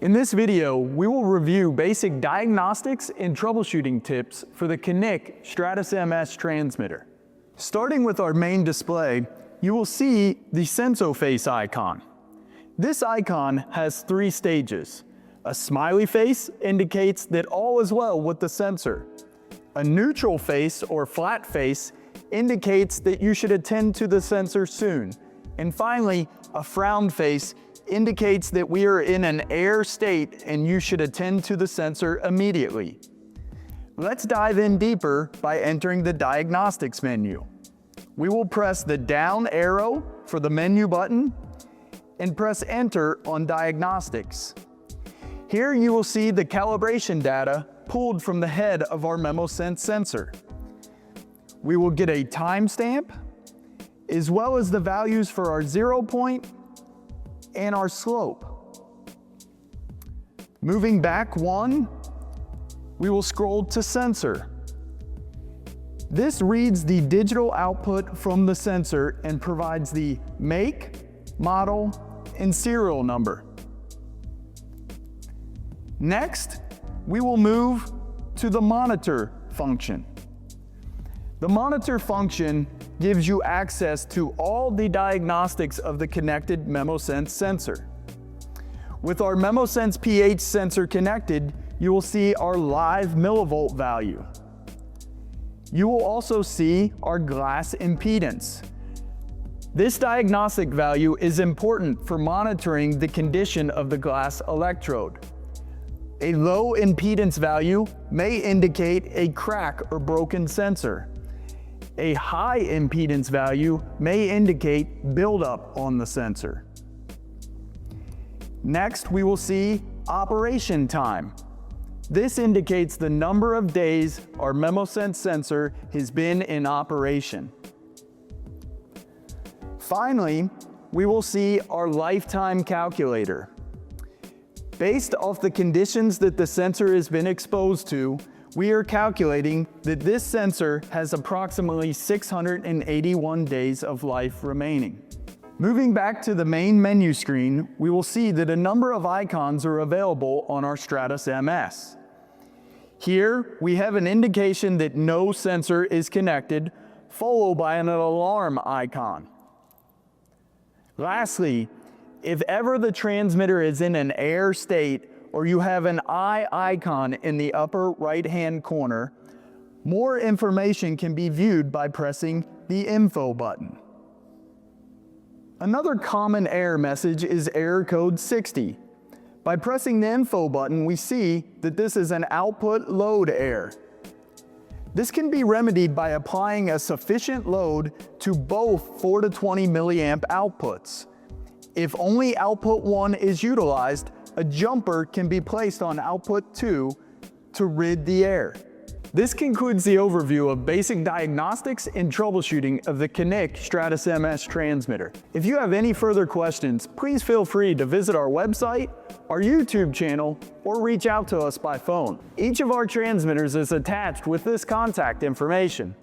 In this video, we will review basic diagnostics and troubleshooting tips for the Knick Stratos MS transmitter. Starting with our main display, you will see the Sandfoss icon. This icon has 3 stages. A smiley face indicates that all is well with the sensor. A neutral face or flat face indicates that you should attend to the sensor soon. And finally, a frown face indicates that we are in an error state and you should attend to the sensor immediately. Let's dive in deeper by entering the Diagnostics menu. We will press the down arrow for the menu button and press Enter on Diagnostics. Here you will see the calibration data pulled from the head of our Memosens sensor. We will get a timestamp, as well as the values for our 0 point and our slope. Moving back 1, we will scroll to sensor. This reads the digital output from the sensor and provides the make, model, and serial number. Next, we will move to the monitor function. The monitor function gives you access to all the diagnostics of the connected Memosens sensor. With our Memosens pH sensor connected, you will see our live millivolt value. You will also see our glass impedance. This diagnostic value is important for monitoring the condition of the glass electrode. A low impedance value may indicate a crack or broken sensor. A high impedance value may indicate buildup on the sensor. Next, we will see operation time. This indicates the number of days our Memosens sensor has been in operation. Finally, we will see our lifetime calculator. Based off the conditions that the sensor has been exposed to, we are calculating that this sensor has approximately 681 days of life remaining. Moving back to the main menu screen, we will see that a number of icons are available on our Stratos MS. Here, we have an indication that no sensor is connected, followed by an alarm icon. Lastly, if ever the transmitter is in an error state or you have an eye icon in the upper right-hand corner, more information can be viewed by pressing the Info button. Another common error message is error code 60. By pressing the Info button, we see that this is an output load error. This can be remedied by applying a sufficient load to both 4 to 20 milliamp outputs. If only output 1 is utilized, a jumper can be placed on output 2 to rid the error. This concludes the overview of basic diagnostics and troubleshooting of the Knick Stratos MS transmitter. If you have any further questions, please feel free to visit our website, our YouTube channel, or reach out to us by phone. Each of our transmitters is attached with this contact information.